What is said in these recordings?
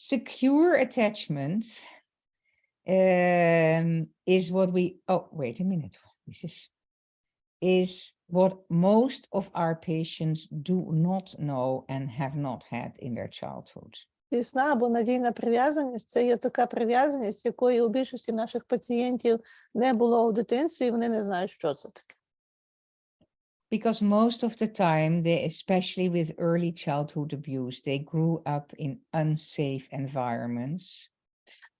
Secure attachment is what we, oh, wait a minute. This is what most of our patients do not know and have not had in their childhood. Тісна або надійна прив'язаність – це є така прив'язаність, якої у більшості наших пацієнтів не було у дитинстві, і вони не знають, що це таке. Because most of the time, they, especially with early childhood abuse, they grew up in unsafe environments.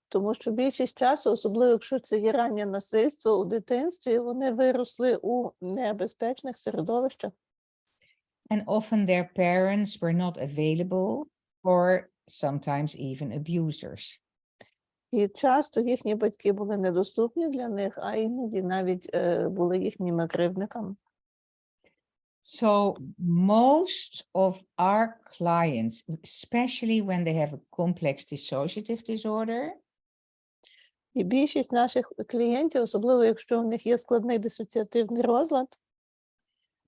Тому що більшість часу, особливо якщо це є раннє насильство у дитинстві, вони виросли у небезпечних середовищах. And often their parents were not available or sometimes even abusers. І часто їхні батьки були недоступні для них, а іноді навіть були їхніми кривдниками. So most of our clients, especially when they have a complex dissociative disorder, І більшість наших клієнтів, особливо якщо у них є складний дисоціативний розлад,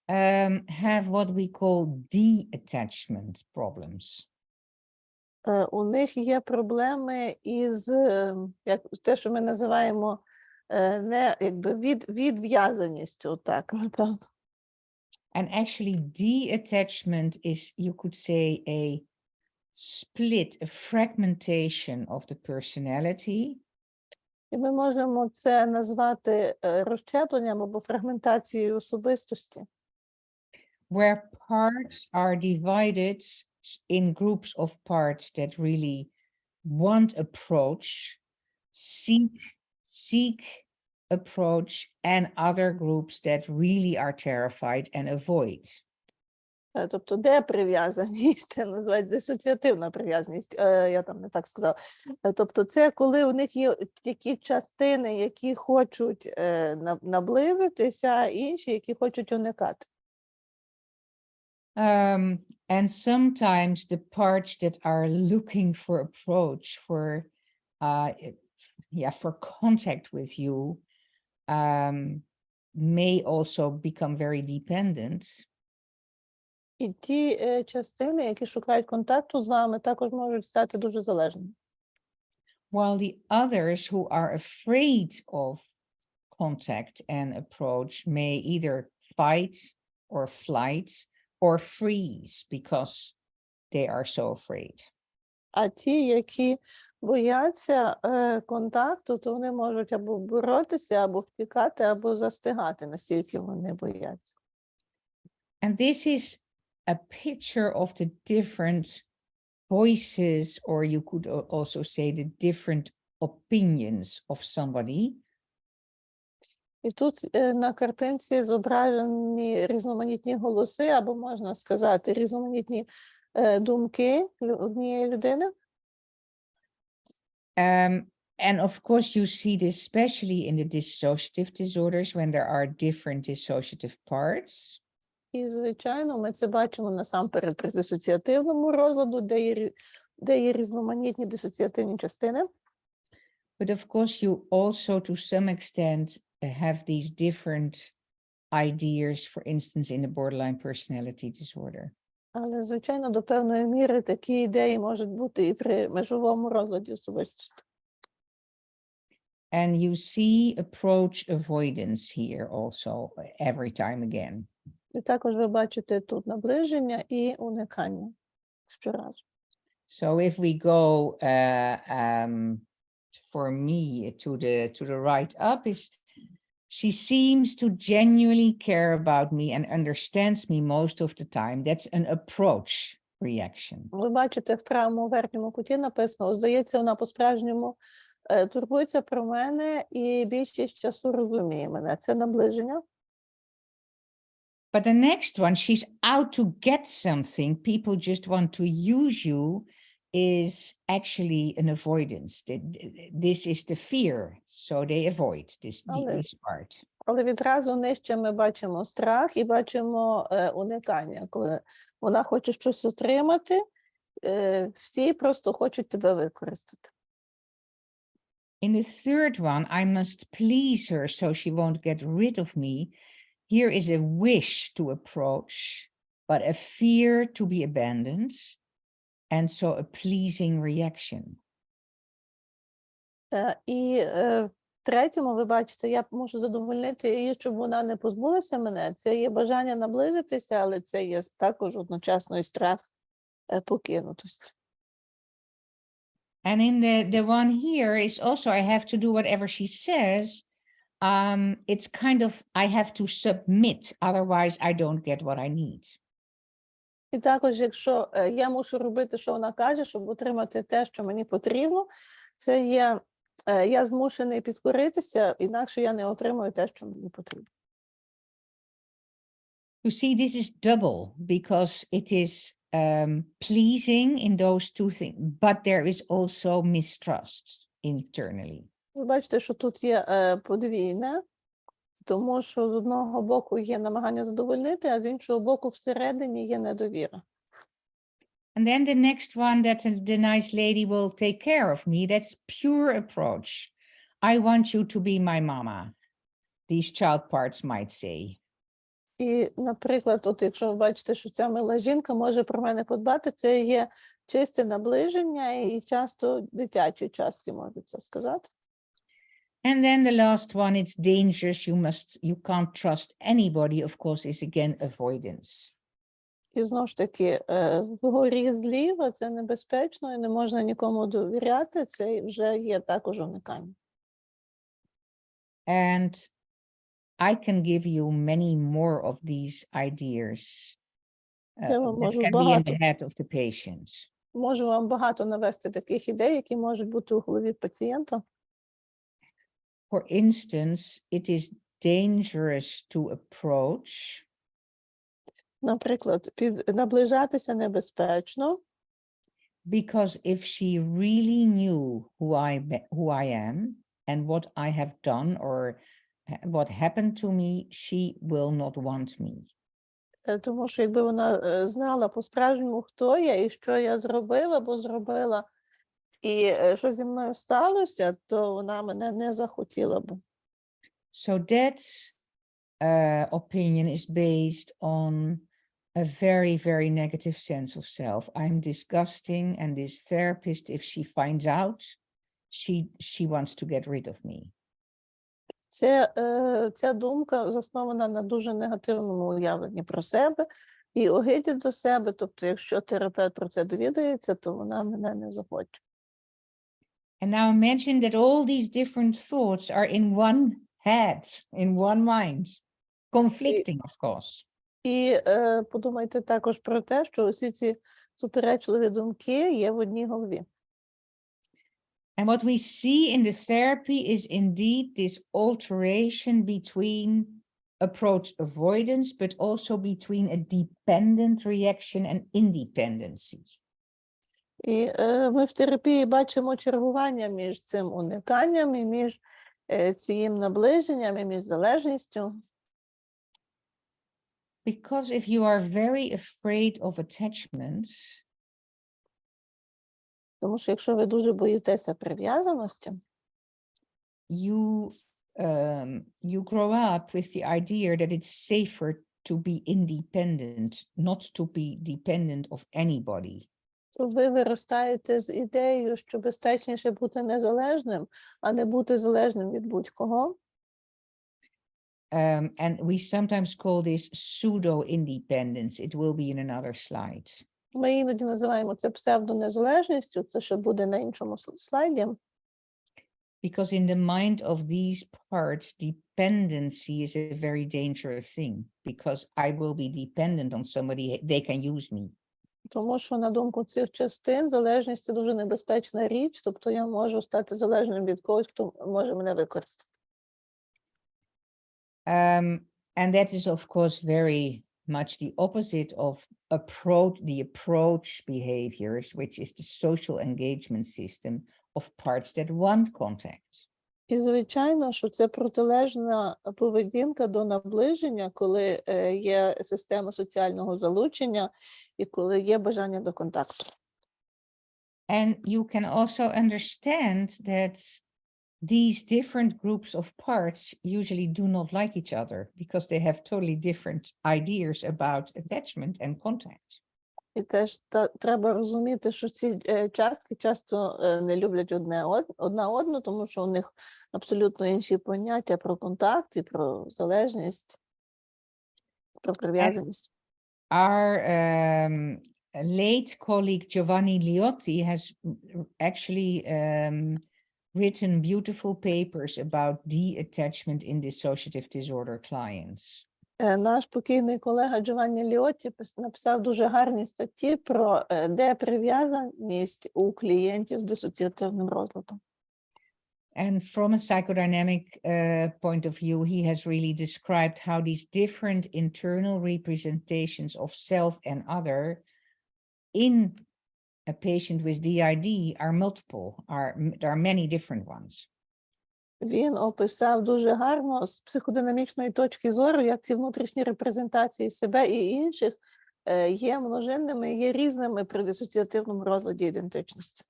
have what we call de-attachment problems. У них є проблеми із як те, що ми називаємо не якби відв'язаністю, так, напевно. And actually de-attachment is, you could say, a split, a fragmentation of the personality. І ми можемо це назвати розщепленням або фрагментацією особистості. Where parts are divided in groups of parts that really want approach, seek approach, and other groups that really are terrified and avoid. Тобто, де прив'язаність, це називають дисоціативна прив'язаність, я там не так сказала. Тобто, це коли у них є такі частини, які хочуть наблизитися, а інші, які хочуть уникати. And sometimes the parts that are looking for approach, for contact with you, may also become very dependent. І ті частини, які шукають контакту з вами, також можуть стати дуже залежними. While the others who are afraid of contact and approach may either fight or flight or freeze because they are so afraid. А ті, які бояться контакту, то вони можуть або боротися, або втікати, або застигати, настільки вони бояться. And this is a picture of the different voices, or you could also say the different opinions of somebody. І тут на картинці зображені різноманітні голоси, або можна сказати, різноманітні думки однієї людини. And of course you see this especially in the dissociative disorders when there are different dissociative parts. І, звичайно, ми це бачимо насамперед при дисоціативному розладу, де є різноманітні дисоціативні частини. But of course you also to some extent have these different ideas, for instance, in the borderline personality disorder. Але, звичайно, до певної міри такі ідеї можуть бути і при межовому розладі особистості. And you see approach avoidance here also every time again. І також ви бачите тут наближення і уникання щоразу. So if we go for me to the right up is she seems to genuinely care about me and understands me most of the time. That's an approach reaction. Ви бачите в правому верхньому куті написано, здається, вона по-справжньому турбується про мене і більшість часу розуміє мене. Це наближення. But the next one, she's out to get something, people just want to use you, is actually an avoidance. This is the fear, so they avoid this part. Але відразу нижче ми бачимо страх і бачимо уникання. Коли вона хоче щось отримати, всі просто хочуть тебе використати. In the third one, I must please her so she won't get rid of me. Here is a wish to approach, but a fear to be abandoned. and so a pleasing reaction. І в третьому, ви бачите, я можу задовольнити її, щоб вона не позбулася мене. Це є бажання наблизитися, але це є також одночасно і страх покинутості. And in the one here is also, I have to do whatever she says. It's kind of, I have to submit, otherwise I don't get what I need. І також, якщо я мушу робити, що вона каже, щоб отримати те, що мені потрібно, це є, я змушений підкоритися, інакше я не отримую те, що мені потрібно. You see, this is double because it is pleasing in those two things, but there is also mistrust internally. Ви бачите, що тут є подвійне, тому що з одного боку є намагання задовольнити, а з іншого боку всередині є недовіра. And then the next one that the nice lady will take care of me, that's pure approach. I want you to be my mama, these child parts might say. І, наприклад, от якщо ви бачите, що ця мила жінка може про мене подбати, це є чисте наближення і часто дитячі частки можуть це сказати. And then the last one, it's dangerous. You can't trust anybody, of course, is again avoidance. І знову ж таки, вгорі зліва це небезпечно і не можна нікому довіряти, це вже є також уникання. And I can give you many more of these ideas that can be in the head of the patient. Можу вам багато навести таких ідей, які можуть бути у голові пацієнта. For instance, it is dangerous to approach. Наприклад, наближатися небезпечно. Because if she really knew who I am and what I have done or what happened to me, she will not want me. Тому що якби вона знала по-справжньому, хто я і що я зробив або зробила, і що зі мною сталося, то вона мене не захотіла б. So that opinion is based on a very, very negative sense of self. I'm disgusting, and this therapist, if she finds out, she wants to get rid of me. Ця думка заснована на дуже негативному уявленні про себе і огиді до себе. Тобто, якщо терапевт про це довідається, то вона мене не захоче. And now imagine that all these different thoughts are in one head, in one mind, conflicting, of course. І подумайте також про те, що усі ці суперечливі думки є в одній голові. And what we see in the therapy is indeed this alteration between approach avoidance, but also between a dependent reaction and independency. І ми в терапії бачимо чергування між цим униканням і між цим наближенням і між залежністю. Because if you are very afraid of attachments, тому що якщо ви дуже боїтеся прив'язаності, you grow up with the idea that it's safer to be independent, not to be dependent of anybody. то ви виростаєте з ідеєю, що безпечніше бути незалежним, а не бути залежним від будь-кого. And we sometimes call this pseudo-independence. It will be in another slide. Ми іноді називаємо це псевдонезалежністю, це ще буде на іншому слайді. Because in the mind of these parts, dependency is a very dangerous thing. Because I will be dependent on somebody, they can use me. Тому що, на думку цих частин, залежність – це дуже небезпечна річ, тобто я можу стати залежним від когось, хто може мене використати. And that is, of course, very much the opposite of the approach behaviors, which is the social engagement system of parts that want contact. І, звичайно, що це протилежна поведінка до наближення, коли є система соціального залучення і коли є бажання до контакту. And you can also understand that these different groups of parts usually do not like each other because they have totally different ideas about attachment and contact. І теж треба розуміти, що ці частки часто не люблять одна одну, тому що у них абсолютно інші поняття про контакт і про залежність, про прив'язаність. Our late colleague Giovanni Liotti has actually written beautiful papers about de-attachment in dissociative disorder clients. Наш покійний колега Джованні Ліотті написав дуже гарні статті про деприв'язаність у клієнтів з дисоціативним розладом. And from a psychodynamic point of view, he has really described how these different internal representations of self and other in a patient with DID are multiple, there are many different ones. Він описав дуже гарно з психодинамічної точки зору, як ці внутрішні репрезентації себе і інших є множинними, є різними при дисоціативному розладі ідентичності.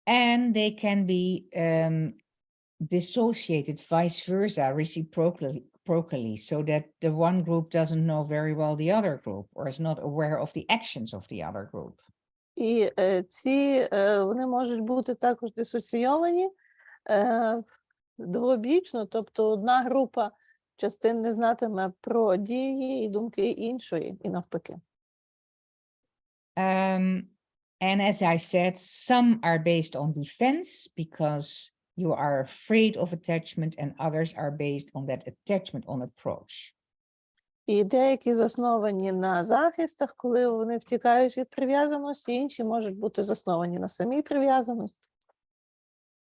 And they can be dissociated vice versa, reciprocally, so that the one group doesn't know very well the other group or is not aware of the actions of the other group. І вони можуть бути також дисоційовані двобічно, тобто одна група частин не знатиме про дії і думки іншої, і навпаки. And as I said, some are based on defense because you are afraid of attachment, and others are based on that attachment on approach. І деякі засновані на захистах, коли вони втікають від прив'язаності, інші можуть бути засновані на самій прив'язаності.